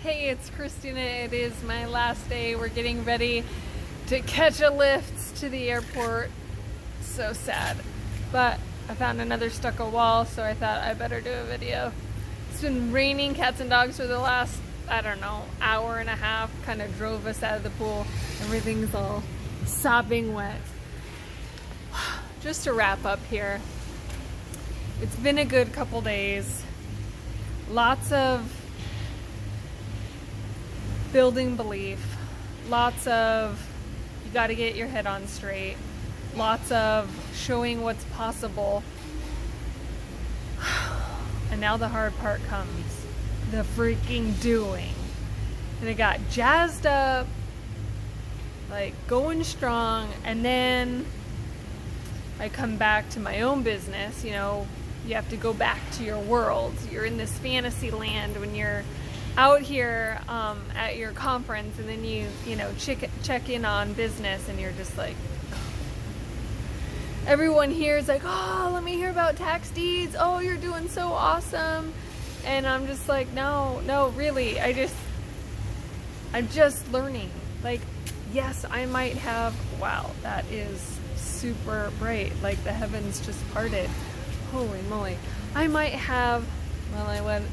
Hey, it's Christina. It is my last day. We're getting ready to catch a lift to the airport. So sad. But I found another stucco wall, so I thought I better do a video. It's been raining cats and dogs for the last, I don't know, hour and a half. Kind of drove us out of the pool. Everything's all sopping wet. Just to wrap up here. It's been a good couple days. Lots of building belief. Lots of you got to get your head on straight. Lots of showing what's possible. And now the hard part comes. The freaking doing. And I got jazzed up, like going strong, and then I come back to my own business. You know, you have to go back to your world. You're in this fantasy land when you're out here at your conference, and then you know check in on business, and you're just like, everyone here is like, oh, let me hear about tax deeds. Oh, you're doing so awesome. And I'm just like, no, really, I'm just learning. Like, yes, I might have, wow, that is super bright. Like the heavens just parted. Holy moly. I might have, well,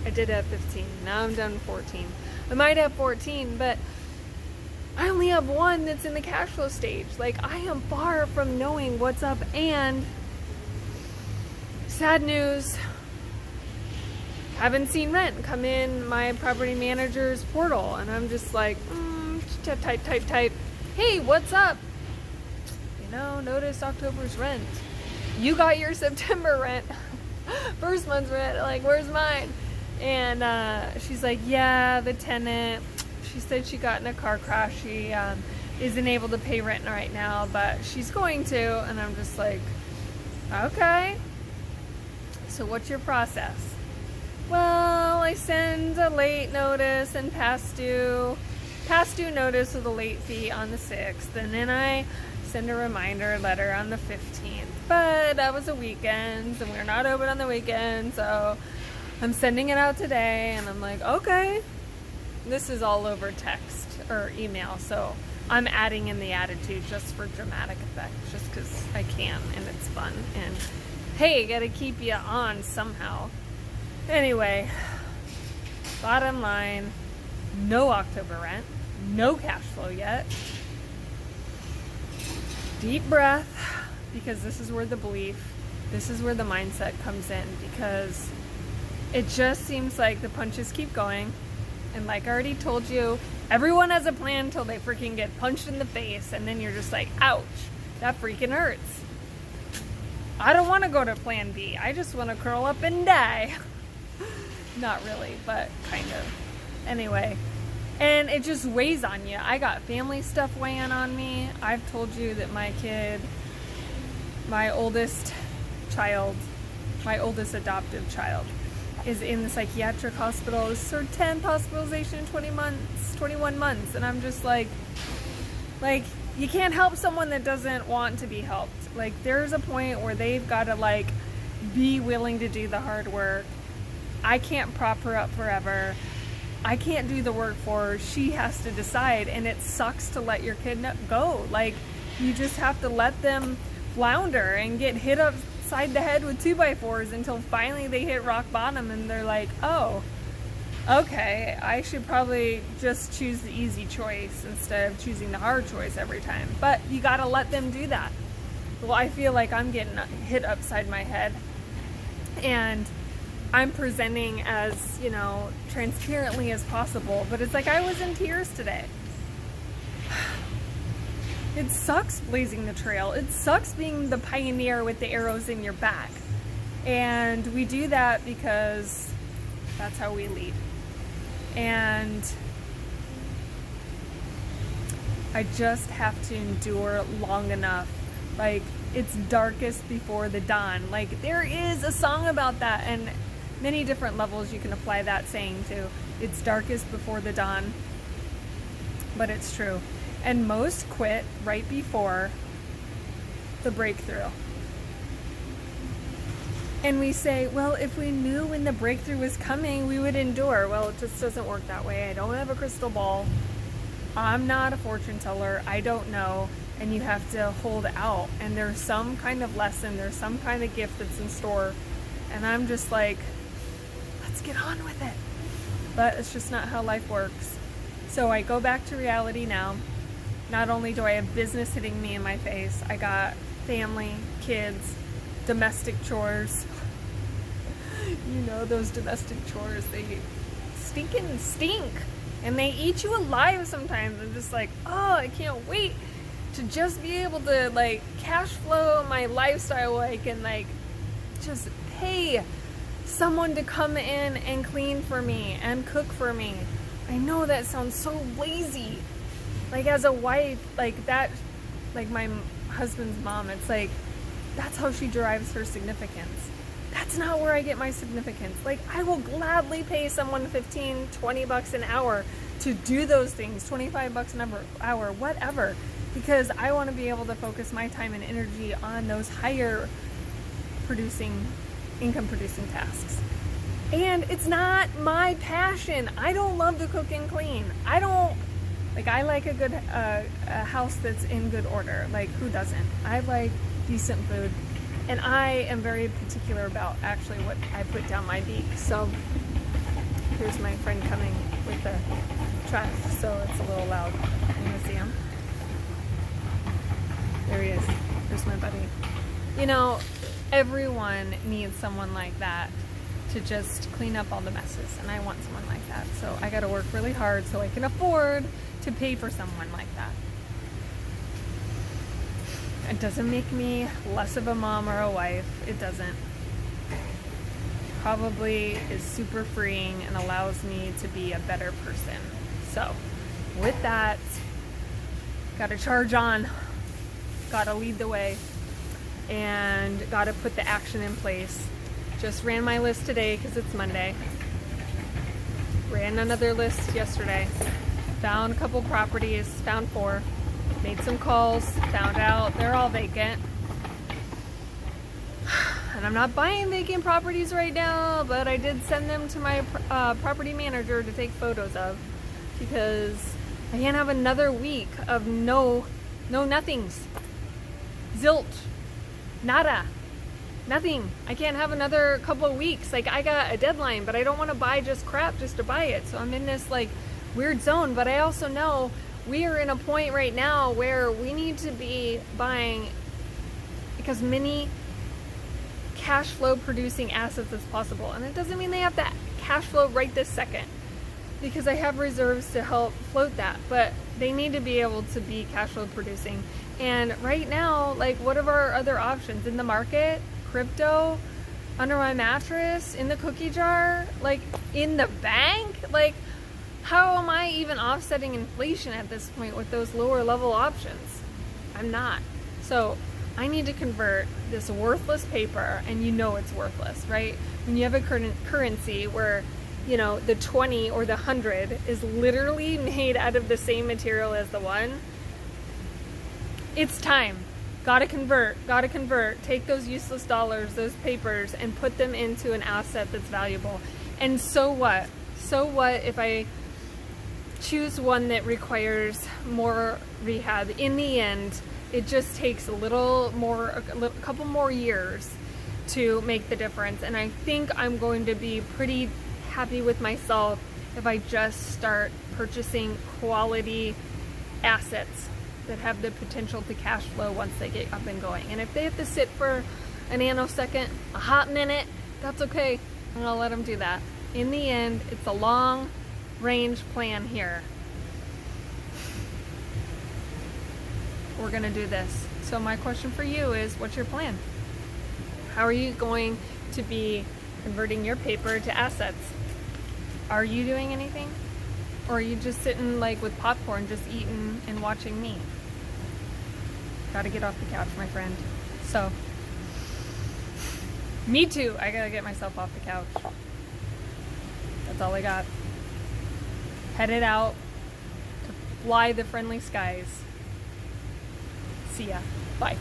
I did have 15. Now I'm down to 14. I might have 14, but I only have one that's in the cash flow stage. Like, I am far from knowing what's up. And sad news, haven't seen rent come in my property manager's portal. And I'm just like, type. Hey, what's up? You know, notice October's rent. You got your September rent. First month's rent. Like, where's mine? And she's like, yeah, the tenant, she said she got in a car crash. She isn't able to pay rent right now, but she's going to. And I'm just like, okay. So what's your process? Well, I send a late notice and past due notice of the late fee on the 6th, and then I send a reminder letter on the 15th. But that was a weekend, and we're not open on the weekend, so I'm sending it out today. And I'm like, okay. This is all over text or email, so I'm adding in the attitude just for dramatic effect, just because I can, and it's fun. And hey, gotta keep you on somehow. Anyway, bottom line, no October rent, no cash flow yet. Deep breath, because this is where the belief, this is where the mindset comes in, because it just seems like the punches keep going. And like I already told you, everyone has a plan until they freaking get punched in the face, and then you're just like, ouch, that freaking hurts. I don't want to go to plan B. I just want to curl up and die. Not really, but kind of. Anyway, and it just weighs on you. I got family stuff weighing on me. I've told you that my kid, my oldest adoptive child, is in the psychiatric hospital. This is her 10th hospitalization in 21 months. And I'm just like, you can't help someone that doesn't want to be helped. Like, there's a point where they've got to like be willing to do the hard work. I can't prop her up forever. I can't do the work for her. She has to decide, and it sucks to let your kid go. Like, you just have to let them flounder and get hit upside the head with 2x4s until finally they hit rock bottom, and they're like, oh, okay, I should probably just choose the easy choice instead of choosing the hard choice every time. But you gotta let them do that. Well, I feel like I'm getting hit upside my head, and I'm presenting as, you know, transparently as possible, but it's like I was in tears today. It sucks blazing the trail. It sucks being the pioneer with the arrows in your back. And we do that because that's how we lead. And I just have to endure long enough. Like, it's darkest before the dawn. Like, there is a song about that, and many different levels you can apply that saying to. It's darkest before the dawn, but it's true. And most quit right before the breakthrough. And we say, well, if we knew when the breakthrough was coming, we would endure. Well, it just doesn't work that way. I don't have a crystal ball. I'm not a fortune teller. I don't know. And you have to hold out. And there's some kind of lesson. There's some kind of gift that's in store. And I'm just like, let's get on with it. But it's just not how life works. So I go back to reality now. Not only do I have business hitting me in my face, I got family, kids, domestic chores. You know, those domestic chores, they stink. And they eat you alive sometimes. I'm just like, oh, I can't wait to just be able to like cash flow my lifestyle where I can like just pay someone to come in and clean for me and cook for me. I know that sounds so lazy. Like as a wife, like that, like my husband's mom, it's like, that's how she derives her significance. That's not where I get my significance. Like, I will gladly pay someone 15, 20 bucks an hour to do those things, 25 bucks an hour, whatever, because I want to be able to focus my time and energy on those higher income producing tasks. And it's not my passion. I don't love to cook and clean. I like a good house that's in good order. Like, who doesn't? I like decent food. And I am very particular about actually what I put down my beak. So here's my friend coming with the trash, so it's a little loud. You want to see him? There he is. There's my buddy. You know, everyone needs someone like that to just clean up all the messes, and I want someone like that. So I got to work really hard so I can afford to pay for someone like that. It doesn't make me less of a mom or a wife. It doesn't. Probably is super freeing and allows me to be a better person. So with that, gotta charge on, gotta lead the way, and gotta put the action in place. Just ran my list today because it's Monday. Ran another list yesterday. Found a couple properties, found 4. Made some calls, found out they're all vacant. And I'm not buying vacant properties right now, but I did send them to my property manager to take photos of, because I can't have another week of no nothings. Zilch. Nada. Nothing. I can't have another couple of weeks. Like, I got a deadline, but I don't want to buy just crap just to buy it. So I'm in this like weird zone, but I also know we are in a point right now where we need to be buying as many cash flow producing assets as possible. And it doesn't mean they have that cash flow right this second, because I have reserves to help float that, but they need to be able to be cash flow producing. And right now, like, what are our other options in the market? Crypto, under my mattress, in the cookie jar, like in the bank? Like, how am I even offsetting inflation at this point with those lower level options? I'm not. So I need to convert this worthless paper, and you know it's worthless, right? When you have a currency where, you know, the 20 or the 100 is literally made out of the same material as the 1, it's time. Gotta convert. Take those useless dollars, those papers, and put them into an asset that's valuable. And so what? So what if I choose one that requires more rehab? In the end, it just takes a couple more years to make the difference. And I think I'm going to be pretty happy with myself if I just start purchasing quality assets that have the potential to cash flow once they get up and going. And if they have to sit for a nanosecond, a hot minute, that's okay. And I'll let them do that. In the end, it's a long range plan here. We're gonna do this. So my question for you is, what's your plan? How are you going to be converting your paper to assets? Are you doing anything? Or are you just sitting like with popcorn, just eating and watching me? Gotta get off the couch, my friend. So, me too. I gotta get myself off the couch. That's all I got. Headed out to fly the friendly skies. See ya. Bye.